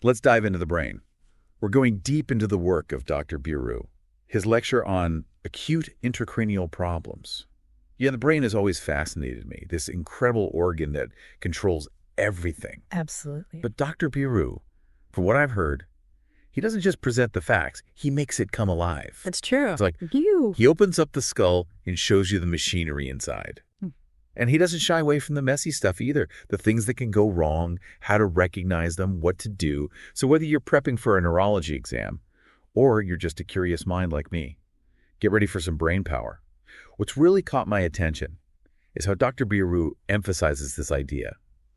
Let's dive into the brain. We're going deep into the work of Dr. Birru. His lecture on acute intracranial problems. Yeah, the brain has always fascinated me, this incredible organ that controls everything. Absolutely. But Dr. Birru, from what I've heard, he doesn't just present the facts, he makes it come alive. It's true. It's like he opens up the skull and shows you the machinery inside. And he doesn't shy away from the messy stuff either, the things that can go wrong, how to recognize them, what to do. So whether you're prepping for a neurology exam or you're just a curious mind like me, get ready for some brain power. What's really caught my attention is how Dr. Birru emphasizes this idea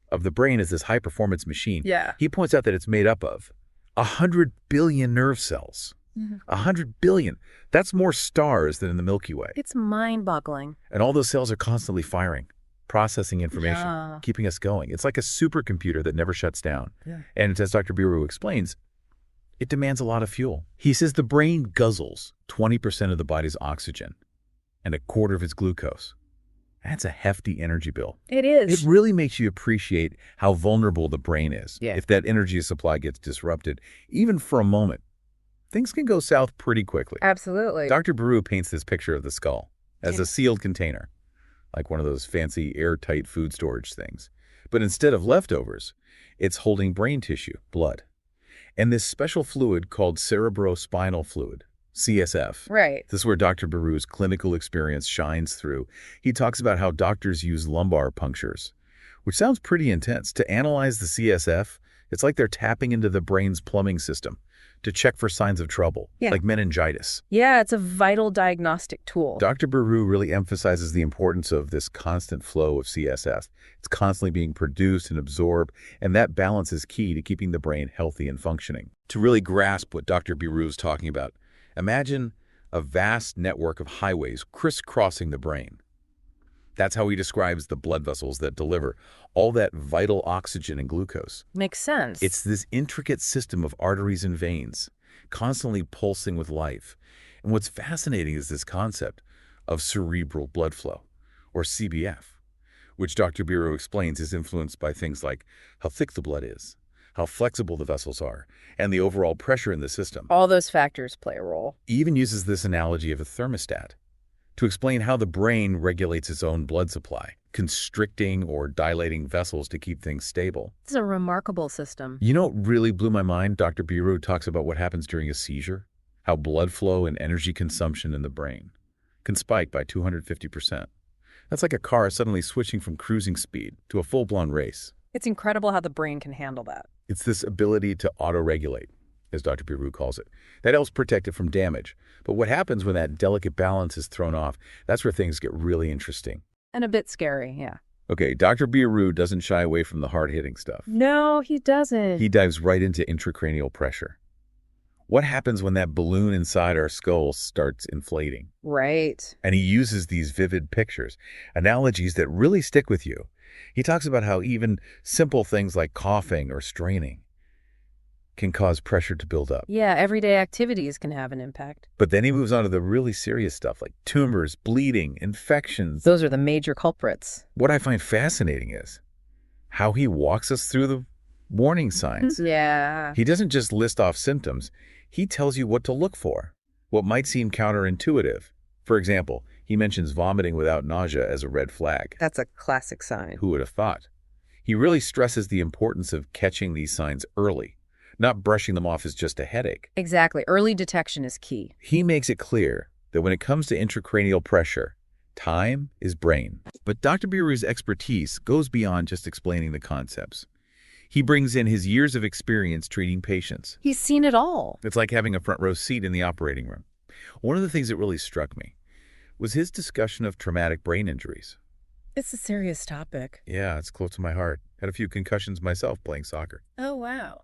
of the brain as this high-performance machine. Yeah. He points out that it's made up of 100 billion nerve cells. 100 billion. That's more stars than in the Milky Way. It's mind-boggling. And all those cells are constantly firing, processing information, keeping us going. It's like a supercomputer that never shuts down. And as Dr. Birru explains, it demands a lot of fuel. He says the brain guzzles 20% of the body's oxygen and a quarter of its glucose. That's a hefty energy bill. It is. It really makes you appreciate how vulnerable the brain is. Yeah. If that energy supply gets disrupted, even for a moment, things can go south pretty quickly. Absolutely. Dr. Birru paints this picture of the skull as a sealed container, like one of those fancy airtight food storage things. But instead of leftovers, it's holding brain tissue, blood, and this special fluid called cerebrospinal fluid, CSF. Right. This is where Dr. Birru's clinical experience shines through. He talks about how doctors use lumbar punctures, which sounds pretty intense. To analyze the CSF, it's like they're tapping into the brain's plumbing system to check for signs of trouble, like meningitis. Yeah, it's a vital diagnostic tool. Dr. Birru really emphasizes the importance of this constant flow of CSF. It's constantly being produced and absorbed, and that balance is key to keeping the brain healthy and functioning. To really grasp what Dr. Birru is talking about, imagine a vast network of highways crisscrossing the brain. That's how he describes the blood vessels that deliver all that vital oxygen and glucose. Makes sense. It's this intricate system of arteries and veins, constantly pulsing with life. And what's fascinating is this concept of cerebral blood flow, or CBF, which Dr. Birru explains is influenced by things like how thick the blood is, how flexible the vessels are, and the overall pressure in the system. All those factors play a role. He even uses this analogy of a thermostat to explain how the brain regulates its own blood supply, constricting or dilating vessels to keep things stable. It's a remarkable system. You know what really blew my mind? Dr. Birru talks about what happens during a seizure, how blood flow and energy consumption in the brain can spike by 250%. That's like a car suddenly switching from cruising speed to a full-blown race. It's incredible how the brain can handle that. It's this ability to auto-regulate, as Dr. Birru calls it. That helps protect it from damage. But what happens when that delicate balance is thrown off, that's where things get really interesting. And a bit scary, yeah. Okay, Dr. Birru doesn't shy away from the hard-hitting stuff. No, he doesn't. He dives right into intracranial pressure. What happens when that balloon inside our skull starts inflating? Right. And he uses these vivid pictures, analogies that really stick with you. He talks about how even simple things like coughing or straining can cause pressure to build up. Yeah, everyday activities can have an impact. But then he moves on to the really serious stuff like tumors, bleeding, infections. Those are the major culprits. What I find fascinating is how he walks us through the warning signs. Yeah. He doesn't just list off symptoms. He tells you what to look for, what might seem counterintuitive. For example, he mentions vomiting without nausea as a red flag. That's a classic sign. Who would have thought? He really stresses the importance of catching these signs early, not brushing them off as just a headache. Exactly. Early detection is key. He makes it clear that when it comes to intracranial pressure, time is brain. But Dr. Birru's expertise goes beyond just explaining the concepts. He brings in his years of experience treating patients. He's seen it all. It's like having a front row seat in the operating room. One of the things that really struck me was his discussion of traumatic brain injuries. It's a serious topic. Yeah, it's close to my heart. Had a few concussions myself playing soccer. Oh, wow.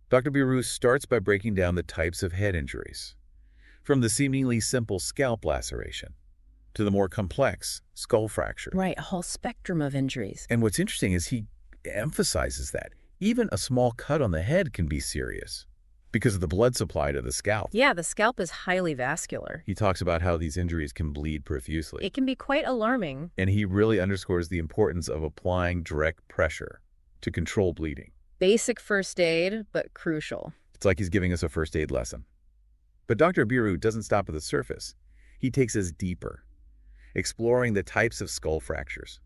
Dr. Birru starts by breaking down the types of head injuries, from the seemingly simple scalp laceration to the more complex skull fracture. Right, a whole spectrum of injuries. And what's interesting is he emphasizes that even a small cut on the head can be serious because of the blood supply to the scalp. Yeah, the scalp is highly vascular. He talks about how these injuries can bleed profusely. It can be quite alarming. And he really underscores the importance of applying direct pressure to control bleeding. Basic first aid, but crucial. It's like he's giving us a first aid lesson. But Dr. Birru doesn't stop at the surface. He takes us deeper, exploring the types of skull fractures.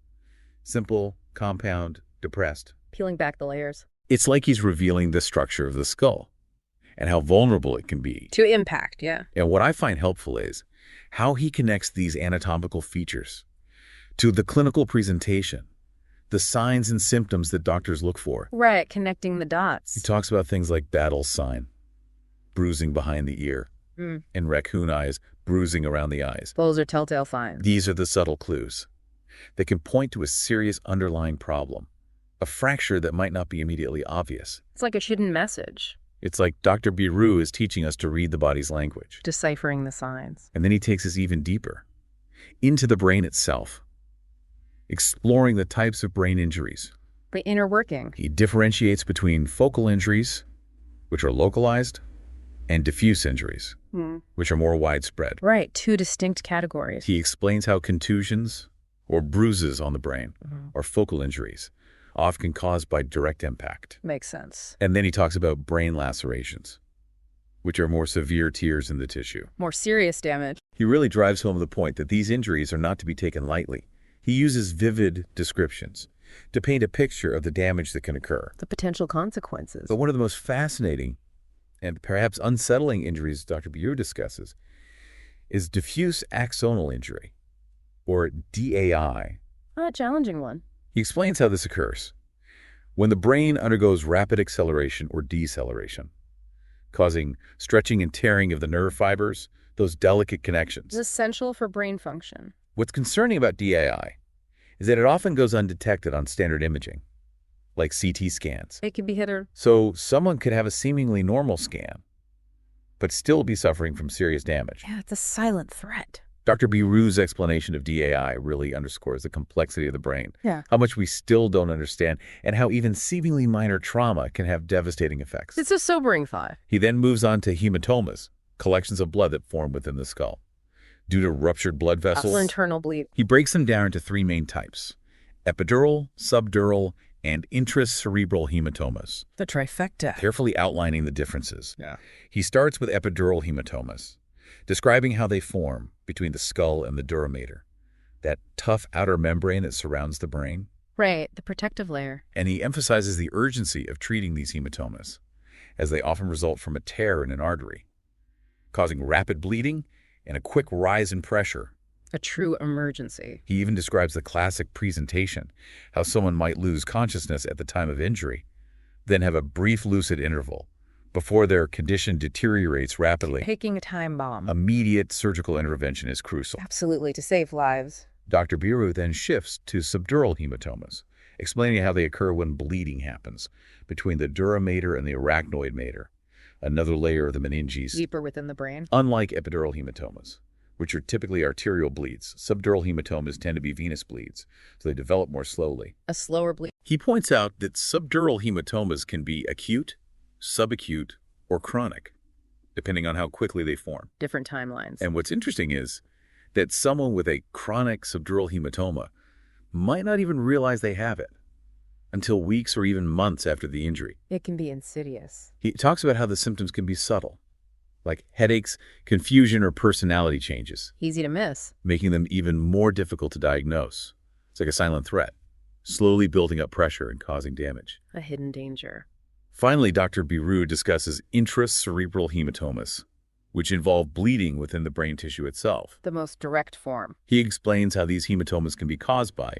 Simple, compound, depressed. Peeling back the layers. It's like he's revealing the structure of the skull and how vulnerable it can be. To impact, yeah. And what I find helpful is how he connects these anatomical features to the clinical presentation, the signs and symptoms that doctors look for. Right, connecting the dots. He talks about things like Battle's sign, bruising behind the ear, and raccoon eyes, bruising around the eyes. Those are telltale signs. These are the subtle clues that can point to a serious underlying problem, a fracture that might not be immediately obvious. It's like a hidden message. It's like Dr. Birru is teaching us to read the body's language. Deciphering the signs. And then he takes us even deeper, into the brain itself, exploring the types of brain injuries. The inner working. He differentiates between focal injuries, which are localized, and diffuse injuries, which are more widespread. Right, two distinct categories. He explains how contusions or bruises on the brain are focal injuries, often caused by direct impact. Makes sense. And then he talks about brain lacerations, which are more severe tears in the tissue. More serious damage. He really drives home the point that these injuries are not to be taken lightly. He uses vivid descriptions to paint a picture of the damage that can occur. The potential consequences. But one of the most fascinating and perhaps unsettling injuries Dr. Birru discusses is diffuse axonal injury, or DAI. A challenging one. He explains how this occurs when the brain undergoes rapid acceleration or deceleration, causing stretching and tearing of the nerve fibers, those delicate connections. It's essential for brain function. What's concerning about DAI is that it often goes undetected on standard imaging, like CT scans. It can be hidden. So someone could have a seemingly normal scan, but still be suffering from serious damage. Yeah, it's a silent threat. Dr. Birru's explanation of DAI really underscores the complexity of the brain, Yeah. how much we still don't understand, and how even seemingly minor trauma can have devastating effects. It's a sobering thought. He then moves on to hematomas, collections of blood that form within the skull, due to ruptured blood vessels. Or internal bleed. He breaks them down into three main types: epidural, subdural, and intracerebral hematomas, The trifecta. carefully outlining the differences. Yeah. He starts with epidural hematomas, describing how they form between the skull and the dura mater, that tough outer membrane that surrounds the brain. Right, the protective layer. And he emphasizes the urgency of treating these hematomas, as they often result from a tear in an artery, causing rapid bleeding and a quick rise in pressure. A true emergency. He even describes the classic presentation, how someone might lose consciousness at the time of injury, then have a brief lucid interval before their condition deteriorates rapidly. Taking a time bomb. Immediate surgical intervention is crucial. Absolutely, to save lives. Dr. Birru then shifts to subdural hematomas, explaining how they occur when bleeding happens between the dura mater and the arachnoid mater, another layer of the meninges. Deeper within the brain. Unlike epidural hematomas, which are typically arterial bleeds, subdural hematomas tend to be venous bleeds, so they develop more slowly. A slower bleed. He points out that subdural hematomas can be acute, subacute, or chronic, depending on how quickly they form. Different timelines. And what's interesting is that someone with a chronic subdural hematoma might not even realize they have it until weeks or even months after the injury. It can be insidious. He talks about how the symptoms can be subtle, like headaches, confusion, or personality changes, Easy to miss. making them even more difficult to diagnose. It's like a silent threat, slowly building up pressure and causing damage. A hidden danger. Finally, Dr. Birru discusses intracerebral hematomas, which involve bleeding within the brain tissue itself. The most direct form. He explains how these hematomas can be caused by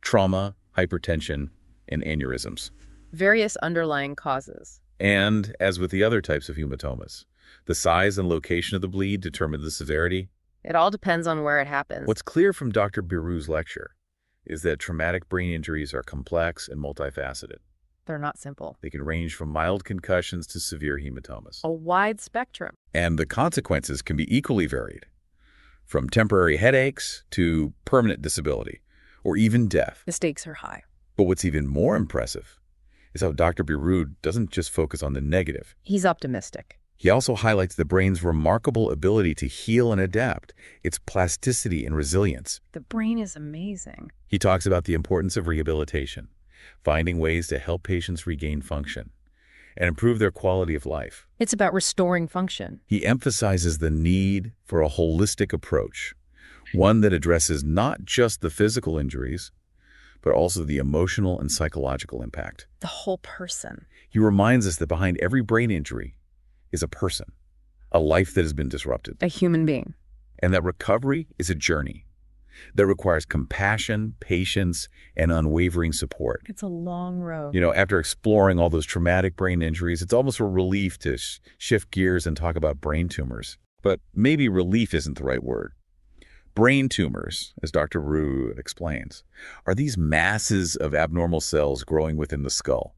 trauma, hypertension, and aneurysms. Various underlying causes. And, as with the other types of hematomas, the size and location of the bleed determine the severity. It all depends on where it happens. What's clear from Dr. Birru's lecture is that traumatic brain injuries are complex and multifaceted. They're not simple. They can range from mild concussions to severe hematomas. A wide spectrum. And the consequences can be equally varied, from temporary headaches to permanent disability, or even death. The stakes are high. But what's even more impressive is how Dr. Birru doesn't just focus on the negative. He's optimistic. He also highlights the brain's remarkable ability to heal and adapt, its plasticity and resilience. The brain is amazing. He talks about the importance of rehabilitation, finding ways to help patients regain function and improve their quality of life. It's about restoring function. He emphasizes the need for a holistic approach, one that addresses not just the physical injuries, but also the emotional and psychological impact. The whole person. He reminds us that behind every brain injury is a person, a life that has been disrupted, A human being. and that recovery is a journey that requires compassion, patience, and unwavering support. It's a long road. After exploring all those traumatic brain injuries, it's almost a relief to shift gears and talk about brain tumors. But maybe relief isn't the right word. Brain tumors, as Dr. Birru explains, are these masses of abnormal cells growing within the skull.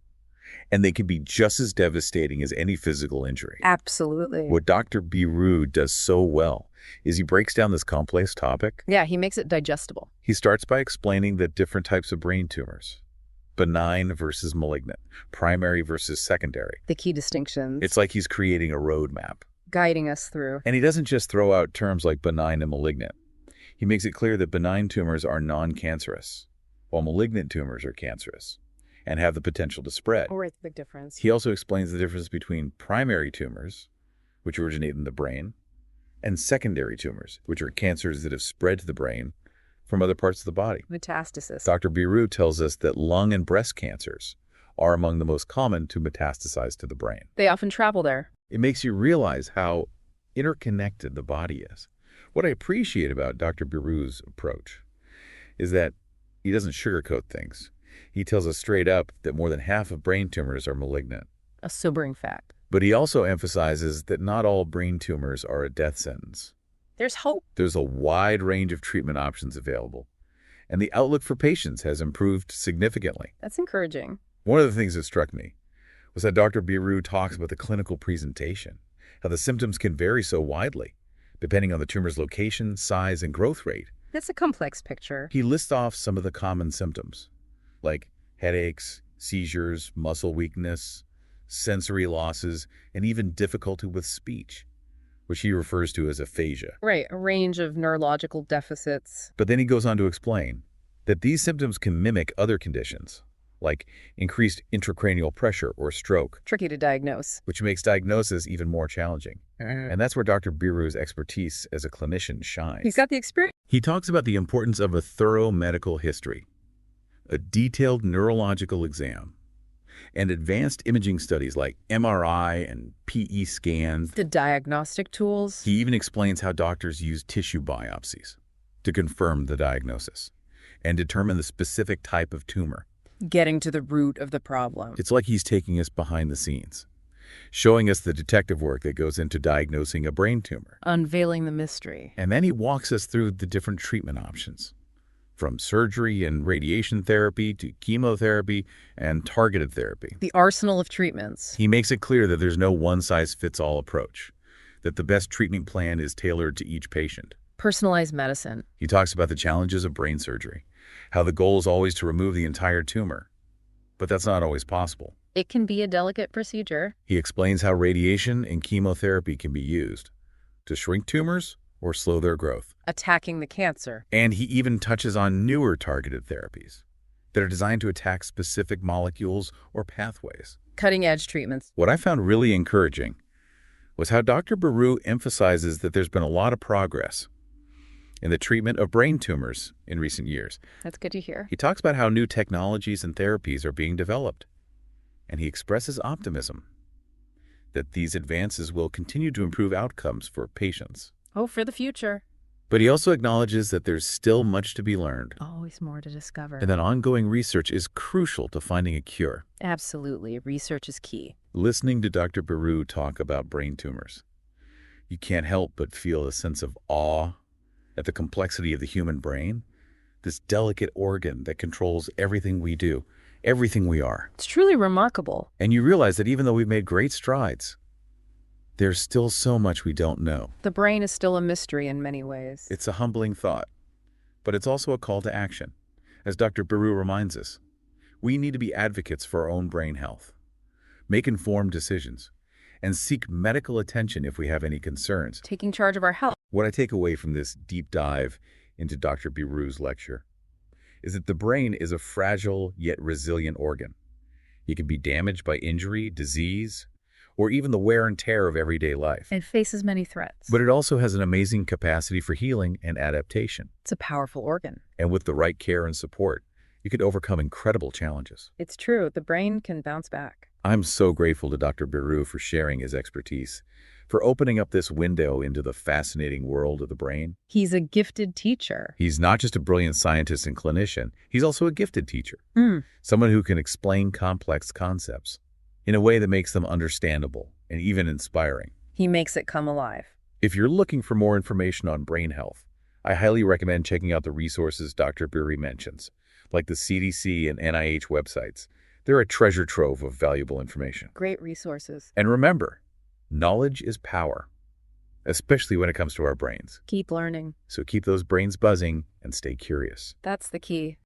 And they can be just as devastating as any physical injury. Absolutely. What Dr. Birru does so well is he breaks down this complex topic. Yeah, he makes it digestible. He starts by explaining the different types of brain tumors. Benign versus malignant, primary versus secondary. The key distinctions. It's like he's creating a roadmap. Guiding us through. And he doesn't just throw out terms like benign and malignant. He makes it clear that benign tumors are non-cancerous, while malignant tumors are cancerous and have the potential to spread. Right, the big difference. He also explains the difference between primary tumors, which originate in the brain, and secondary tumors, which are cancers that have spread to the brain from other parts of the body. Metastasis. Dr. Birru tells us that lung and breast cancers are among the most common to metastasize to the brain. They often travel there. It makes you realize how interconnected the body is. What I appreciate about Dr. Birru's approach is that he doesn't sugarcoat things. He tells us straight up that more than half of brain tumors are malignant. A sobering fact. But he also emphasizes that not all brain tumors are a death sentence. There's hope. There's a wide range of treatment options available, and the outlook for patients has improved significantly. That's encouraging. One of the things that struck me was that Dr. Birru talks about the clinical presentation, how the symptoms can vary so widely, depending on the tumor's location, size, and growth rate. That's a complex picture. He lists off some of the common symptoms, like headaches, seizures, muscle weakness, sensory losses, and even difficulty with speech, which he refers to as aphasia. Right, a range of neurological deficits. But then he goes on to explain that these symptoms can mimic other conditions, like increased intracranial pressure or stroke. Tricky to diagnose. Which makes diagnosis even more challenging. And that's where Dr. Birru's expertise as a clinician shines. He's got the experience. He talks about the importance of a thorough medical history, a detailed neurological exam, and advanced imaging studies like MRI and PE scans. The diagnostic tools. He even explains how doctors use tissue biopsies to confirm the diagnosis and determine the specific type of tumor. Getting to the root of the problem. It's like he's taking us behind the scenes, showing us the detective work that goes into diagnosing a brain tumor. Unveiling the mystery. And then he walks us through the different treatment options, from surgery and radiation therapy to chemotherapy and targeted therapy. The arsenal of treatments. He makes it clear that there's no one-size-fits-all approach, that the best treatment plan is tailored to each patient. Personalized medicine. He talks about the challenges of brain surgery, how the goal is always to remove the entire tumor, but that's not always possible. It can be a delicate procedure. He explains how radiation and chemotherapy can be used to shrink tumors or slow their growth. Attacking the cancer. And he even touches on newer targeted therapies that are designed to attack specific molecules or pathways. Cutting-edge treatments. What I found really encouraging was how Dr. Birru emphasizes that there's been a lot of progress in the treatment of brain tumors in recent years. That's good to hear. He talks about how new technologies and therapies are being developed, and he expresses optimism that these advances will continue to improve outcomes for patients. Oh, for the future. But he also acknowledges that there's still much to be learned, Always more to discover. and that ongoing research is crucial to finding a cure. Absolutely. Research is key. Listening to Dr. Birru talk about brain tumors, you can't help but feel a sense of awe at the complexity of the human brain, this delicate organ that controls everything we do, everything we are. It's truly remarkable. And you realize that even though we've made great strides, there's still so much we don't know. The brain is still a mystery in many ways. It's a humbling thought, but it's also a call to action. As Dr. Birru reminds us, we need to be advocates for our own brain health, make informed decisions, and seek medical attention if we have any concerns. Taking charge of our health. What I take away from this deep dive into Dr. Birru's lecture is that the brain is a fragile yet resilient organ. It can be damaged by injury, disease, or even the wear and tear of everyday life. It faces many threats. But it also has an amazing capacity for healing and adaptation. It's a powerful organ. And with the right care and support, you could overcome incredible challenges. It's true, the brain can bounce back. I'm so grateful to Dr. Birru for sharing his expertise, for opening up this window into the fascinating world of the brain. He's a gifted teacher. He's not just a brilliant scientist and clinician, he's also a gifted teacher. Mm. Someone who can explain complex concepts in a way that makes them understandable and even inspiring. He makes it come alive. If you're looking for more information on brain health, I highly recommend checking out the resources Dr. Birru mentions, like the CDC and NIH websites. They're a treasure trove of valuable information. Great resources. And remember, knowledge is power, especially when it comes to our brains. Keep learning. So keep those brains buzzing and stay curious. That's the key.